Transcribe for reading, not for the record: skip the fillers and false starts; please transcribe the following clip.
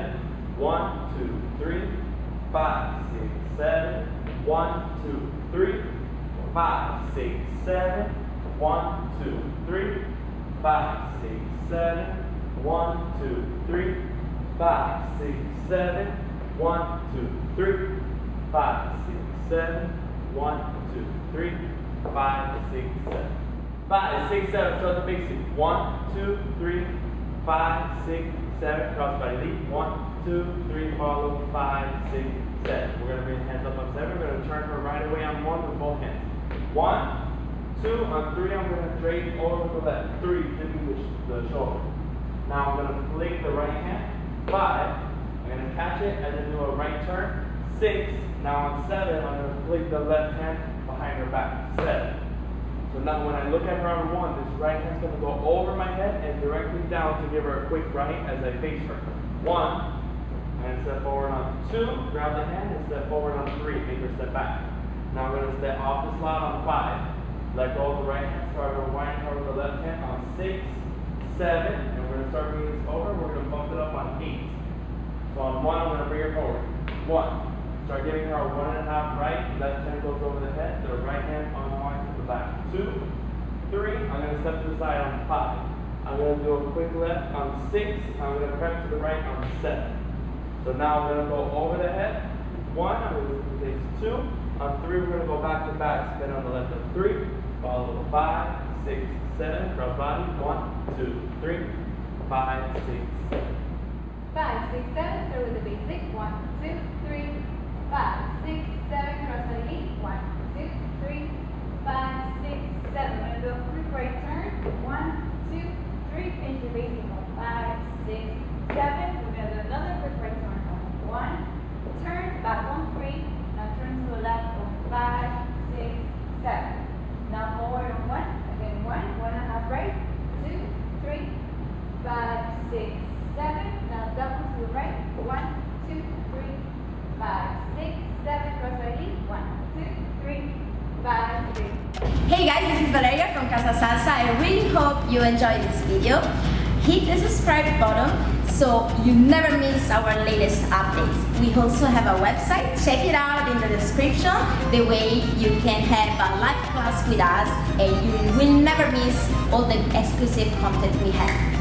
7. 1, 2, 3, 5, 6, 7. 1, 2, 3, 5, 6, 7. 1, 2, 3, 5, 6, 7. 1, 2, 3, 5, 6, 7. 1, 2, 3, 5, 6, 7. 1, 2, 3, 5, 6, 7. 5, 6, 7. Start the basic. 1, 2, 3, 5, 6, 7. Cross body lead. 1, 2, 3. Follow. 5, 6, 7. We're going to bring hands up on 7. We're going to turn her right away on 1 with both hands. 1, 2. On 3, I'm going to drape over to the left. 3, dipping the shoulder. Now I'm going to flick the right hand. 5. I'm going to catch it and then do a right turn. 6. Now on 7, I'm going to flick the left hand behind her back. 7. So now when I look at her on 1, this right hand's going to go over my head and directly down to give her a quick right as I face her. 1. And step forward on 2. Grab the hand and step forward on 3. Make her step back. Now I'm going to step off the slot on 5. Let go of the right hand. Start rewinding her with the left hand on 6, 7. And we're going to start bringing this over. We're going to bump it up on 8. So on 1, I'm going to bring her forward. 1. Start giving her a 1.5 right. Left hand goes over the head. The right hand unwinds to the back. 2, 3. I'm going to step to the side on 5. I'm going to do a quick left on 6. I'm going to prep to the right on 7. So now I'm going to go over the head. 1. I'm going to do face 2. On 3, we're going to go back to back. Spin on the left of 3. Follow 5, 6, 7. Cross body. 1, 2, 3, 5, 6, 7. 5, 6, 7. Start with the basic. 1, 2, 3, 5, 6, 7. Cross body lead. 1, 2, 3, 5, 6, 7. We're going to do a quick right turn. 1, 2, 3. Finish your basic on 5, 6, 7. We're going to do another quick right turn on 1. Turn back on 3. Now turn to the left on 5, 6, 7. Now forward on 1. Again 1, 1.5 right. 2, 3, 5, 6, 7. Now double to the right. 1, 2, 3, 5, 6, 7. Cross body lead. 1, 2, 3, 5, 6. Hey guys, this is Valeria from Casa Salsa. I really hope you enjoyed this video. Hit the subscribe button so you never miss our latest updates. We also have a website. Check it out in the description. The way you can have a live class with us and you will never miss all the exclusive content we have.